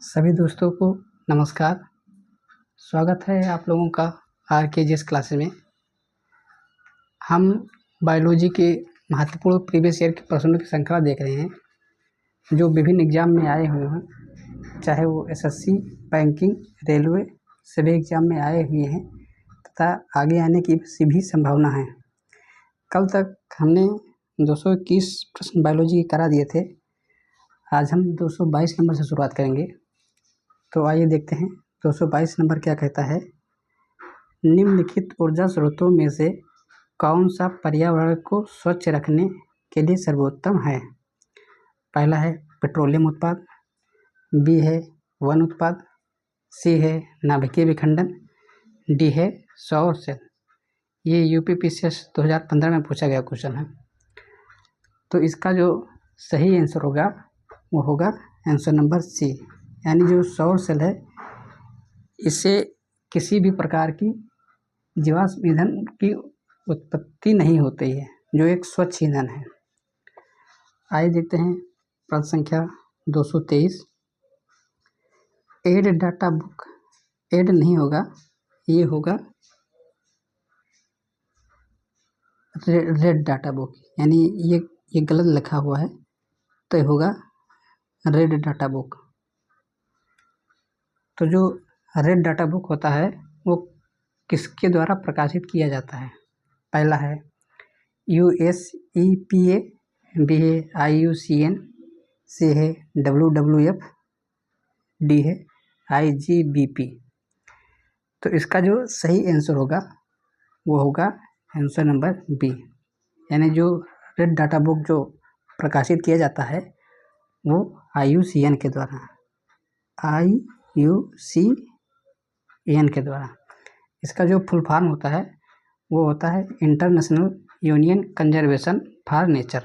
सभी दोस्तों को नमस्कार। स्वागत है आप लोगों का आरकेजीएस क्लासेस में। हम बायोलॉजी के महत्वपूर्ण प्रीवियस ईयर के प्रश्नों की श्रृंखला देख रहे हैं जो विभिन्न एग्जाम में आए हुए हैं, चाहे वो एसएससी, बैंकिंग, रेलवे सभी एग्जाम में आए हुए हैं तथा आगे आने की भी संभावना है। कल तक हमने 221 प्रश्न बायोलॉजी के करा दिए थे। आज हम 222 नंबर से शुरुआत करेंगे। तो आइए देखते हैं 222 नंबर क्या कहता है। निम्नलिखित ऊर्जा स्रोतों में से कौन सा पर्यावरण को स्वच्छ रखने के लिए सर्वोत्तम है? पहला है पेट्रोलियम उत्पाद, बी है वन उत्पाद, सी है नाभिकीय विखंडन, डी है सौर सेल। ये यूपीपीसीएस 2015 में पूछा गया क्वेश्चन है। तो इसका जो सही आंसर होगा वो होगा आंसर नंबर सी, यानी जो सौर सेल है इससे किसी भी प्रकार की जीवाश्म ईंधन की उत्पत्ति नहीं होती है, जो एक स्वच्छ ईंधन है। आइए देखते हैं प्रश्न संख्या 223। एड डाटा बुक, एड नहीं होगा, ये होगा रेड डाटा बुक, यानी ये गलत लिखा हुआ है, तो ये होगा रेड डाटा बुक। तो जो रेड डाटा बुक होता है वो किसके द्वारा प्रकाशित किया जाता है? पहला है USEPA, बी है IUCN, सी है WWF, डी है IGBP। तो इसका जो सही आंसर होगा वो होगा आंसर नंबर बी, यानी जो रेड डाटा बुक जो प्रकाशित किया जाता है वो IUCN के द्वारा, IUCN के द्वारा। इसका जो फुल फॉर्म होता है वो होता है international union conservation for nature.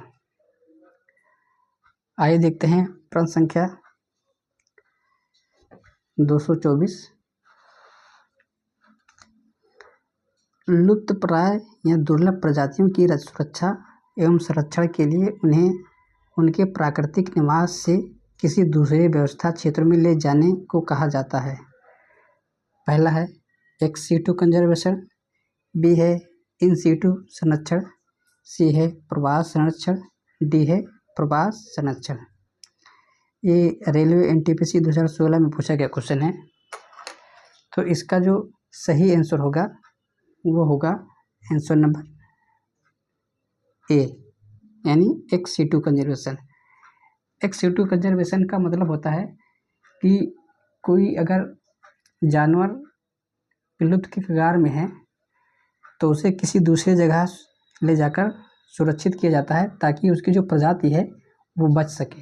आइए देखते हैं प्रश्न संख्या 224। लुप्तप्राय या दुर्लभ प्रजातियों की सुरक्षा एवं संरक्षण के लिए उन्हें उनके प्राकृतिक निवास से किसी दूसरे व्यवस्था क्षेत्र में ले जाने को कहा जाता है। पहला है एक्स सीटू कंजर्वेशन, बी है इन सीटू संरक्षण, सी है प्रवास संरक्षण, डी है प्रवास संरक्षण। ये रेलवे NTPC 2016 में पूछा गया क्वेश्चन है। तो इसका जो सही आंसर होगा वो होगा आंसर नंबर ए, यानी ex situ conservation. Ex situ conservation का मतलब होता है कि कोई अगर जानवर विलुप्त की कगार में है तो उसे किसी दूसरी जगह ले जाकर सुरक्षित किया जाता है ताकि उसकी जो प्रजाति है वो बच सके,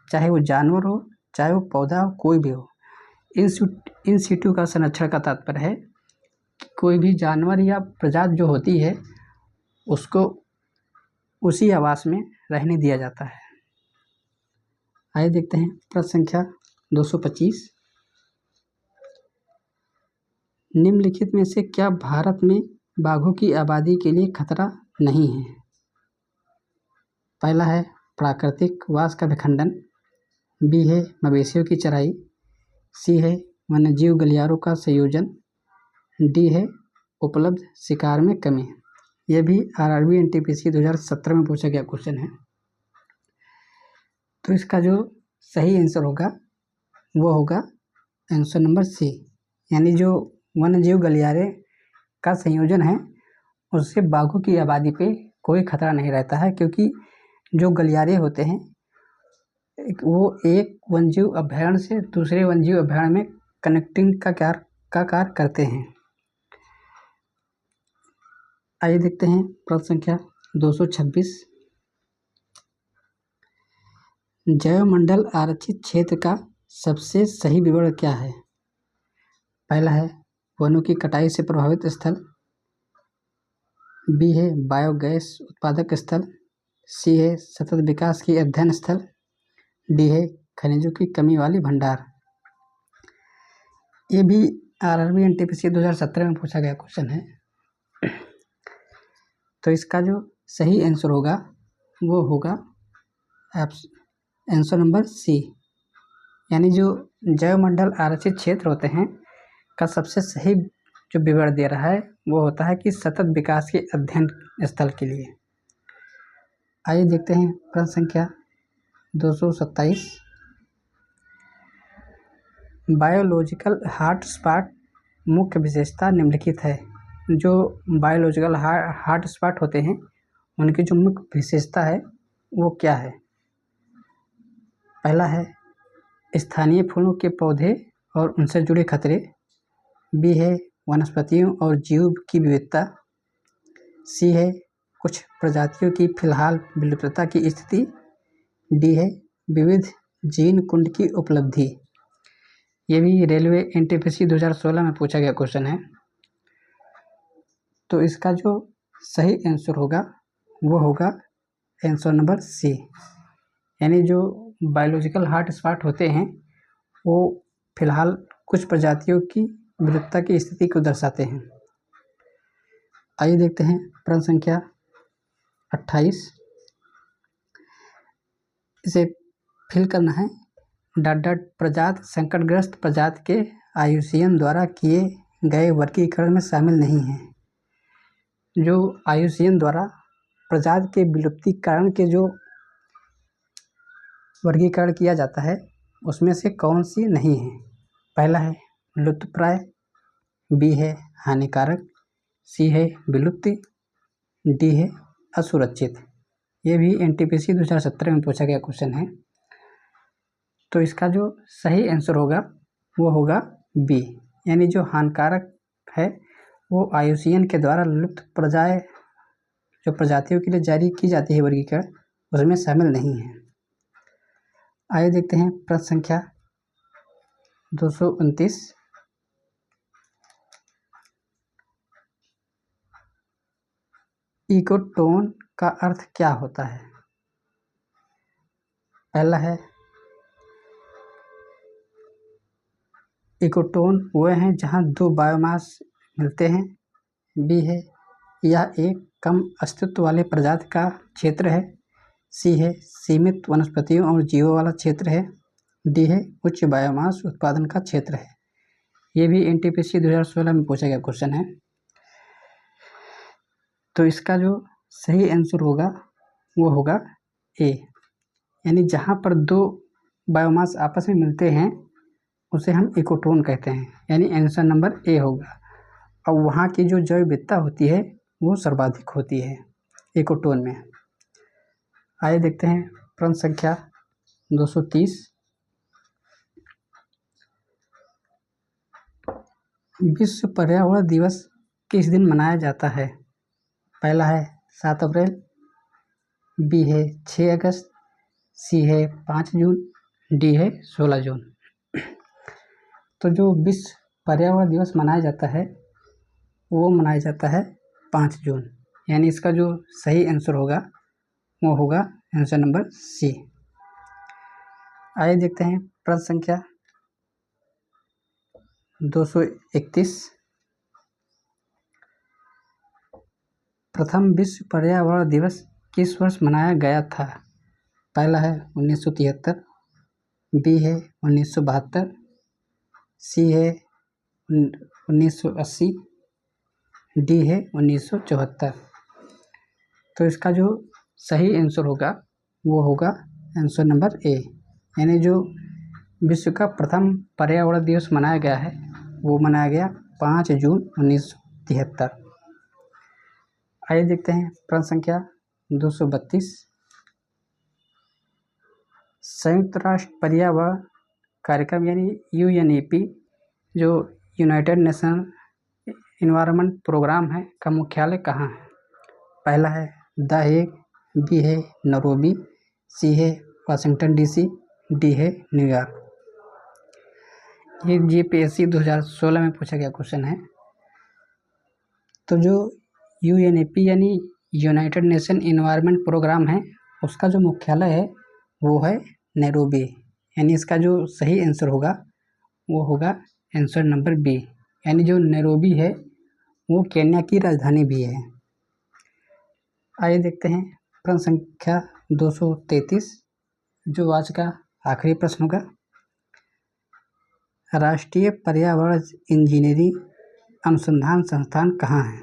चाहे वो जानवर हो, चाहे वो पौधा हो, कोई भी हो। इन सीटू का संरक्षण का तात्पर्य है कि कोई भी जानवर या प्रजाति जो होती है उसको उसी आवास में रहने दिया जाता है। आइए देखते हैं प्रश्न संख्या 225। निम्नलिखित में से क्या भारत में बाघों की आबादी के लिए खतरा नहीं है? पहला है प्राकृतिक वास का विखंडन, बी है मवेशियों की चराई, सी है वन्यजीव गलियारों का संयोजन, डी है उपलब्ध शिकार में कमी। यह भी RRB NTPC 2017 में पूछा गया क्वेश्चन है। तो इसका जो सही आंसर होगा वो होगा आंसर नंबर सी, यानी जो वन्यजीव गलियारे का संयोजन है उससे बाघों की आबादी पे कोई खतरा नहीं रहता है, क्योंकि जो गलियारे होते हैं वो एक वन्यजीव अभयारण्य से दूसरे वन्यजीव अभयारण्य में कनेक्टिंग का कार्य करते हैं। आइए देखते हैं प्रश्न संख्या 226। जैवमंडल आरक्षित क्षेत्र का सबसे सही विवरण क्या है? पहला है वनों की कटाई से प्रभावित स्थल, बी है बायोगैस उत्पादक स्थल, सी है सतत विकास की अध्ययन स्थल, डी है खनिजों की कमी वाली भंडार। ये भी RRB NTPC 2017 में पूछा गया क्वेश्चन है। तो इसका जो सही आंसर होगा वो होगा आंसर नंबर सी, यानी जो जैवमंडल आरक्षित क्षेत्र होते हैं का सबसे सही जो विवरण दे रहा है वो होता है कि सतत विकास के अध्ययन स्थल के लिए। आइए देखते हैं प्रश्न संख्या 227। बायोलॉजिकल हॉटस्पॉट मुख्य विशेषता निम्नलिखित है। जो बायोलॉजिकल हॉटस्पॉट होते हैं उनकी जो मुख्य विशेषता है वो क्या है। पहला है स्थानीय फूलों के पौधे और उनसे जुड़े खतरे। बी है वनस्पतियों और जीव की विविधता। सी है कुछ प्रजातियों की फिलहाल विलुप्तता की स्थिति। डी है विविध जीन कुंड की उपलब्धि। ये भी रेलवे एनटीपीसी 2016 में पूछा गया क्वेश्चन है। तो इसका जो सही आंसर होगा वो होगा आंसर नंबर सी। यानी जो बायोलॉजिकल हॉटस्पॉट होते हैं वो फिलहाल कुछ प्रजातियों की विलुप्तता की स्थिति को दर्शाते हैं। आइए देखते हैं प्रश्न संख्या 28। इसे फिल करना है। डॉट प्रजाति संकटग्रस्त प्रजाति के IUCN द्वारा किए गए वर्गीकरण में शामिल नहीं है। जो IUCN द्वारा प्रजाति के विलुप्तीकरण के जो वर्गीकरण किया जाता है उसमें से कौन सी नहीं है। पहला है लुप्तप्राय। बी है हानिकारक। सी है विलुप्ति। डी है असुरक्षित। ये भी एनटीपीसी 2017 में पूछा गया क्वेश्चन है। तो इसका जो सही आंसर होगा वो होगा बी। यानी जो हानिकारक है वो IUCN के द्वारा लुप्त जो प्रजातियों के लिए जारी की जाती है वर्गीकरण उसमें शामिल नहीं है। आइए देखते हैं प्रश्न संख्या 229। इकोटोन का अर्थ क्या होता है। पहला है इकोटोन वे हैं जहां दो बायोमास मिलते हैं। बी है यह एक कम अस्तित्व वाले प्रजाति का क्षेत्र है। सी है सीमित वनस्पतियों और जीवों वाला क्षेत्र है। डी है उच्च बायोमास उत्पादन का क्षेत्र है। ये भी एनटीपीसी 2016 में पूछा गया क्वेश्चन है। तो इसका जो सही आंसर होगा वो होगा ए। यानी जहाँ पर दो बायोमास आपस में मिलते हैं उसे हम इकोटोन कहते हैं। यानी आंसर नंबर ए होगा। और वहाँ की जो जैव विविधता होती है वो सर्वाधिक होती है इकोटोन में। आइए देखते हैं प्रश्न संख्या 230। विश्व पर्यावरण दिवस किस दिन मनाया जाता है। पहला है 7 अप्रैल। बी है 6 अगस्त। सी है 5 जून। डी है 16 जून। तो जो विश्व पर्यावरण दिवस मनाया जाता है वो मनाया जाता है 5 जून। यानी इसका जो सही आंसर होगा वो होगा आंसर नंबर सी। आइए देखते हैं प्रश्न संख्या 231। प्रथम विश्व पर्यावरण दिवस किस वर्ष मनाया गया था। पहला है 1973। बी है 1972। सी है 1980। डी है 1974। तो इसका जो सही आंसर होगा वो होगा आंसर नंबर ए। यानी जो विश्व का प्रथम पर्यावरण दिवस मनाया गया है वो मनाया गया 5 जून 1973। आइए देखते हैं प्रश्न संख्या 232। संयुक्त राष्ट्र पर्यावरण कार्यक्रम यानी UNEP जो यूनाइटेड नेशन इन्वायरमेंट प्रोग्राम है का मुख्यालय कहाँ है। पहला है द हेग। बी है नैरोबी। सी है वाशिंगटन DC। डी है न्यूयॉर्क। ये GPSC 2016 में पूछा गया क्वेश्चन है। तो जो UNEP यानी यूनाइटेड नेशन इन्वायरमेंट प्रोग्राम है उसका जो मुख्यालय है वो है नैरोबी। यानी इसका जो सही आंसर होगा वो होगा आंसर नंबर बी। यानी जो नैरोबी है वो केन्या की राजधानी भी है। आइए देखते हैं प्रश्न संख्या 233 जो आज का आखिरी प्रश्न होगा। राष्ट्रीय पर्यावरण इंजीनियरिंग अनुसंधान संस्थान कहाँ है?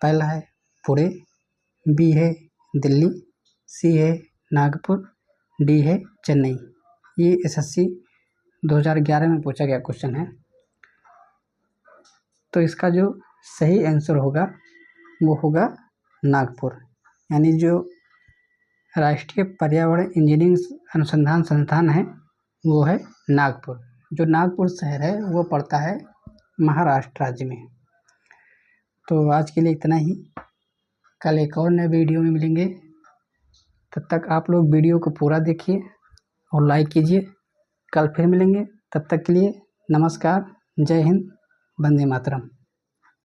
पहला है पुणे, बी है दिल्ली, सी है नागपुर, डी है चेन्नई। ये एसएससी 2011 में पूछा गया क्वेश्चन है। तो इसका जो सही आंसर होगा वो होगा नागपुर, यानी जो राष्ट्रीय पर्यावरण इंजीनियरिंग अनुसंधान संस्थान है वो है नागपुर। जो नागपुर शहर है वो पड़ता है महाराष्ट्र राज्य में। तो आज के लिए इतना ही, कल एक और नए वीडियो में मिलेंगे। तब तक आप लोग वीडियो को पूरा देखिए और लाइक कीजिए। कल फिर मिलेंगे, तब तक के लिए नमस्कार, जय हिंद, वंदे मातरम।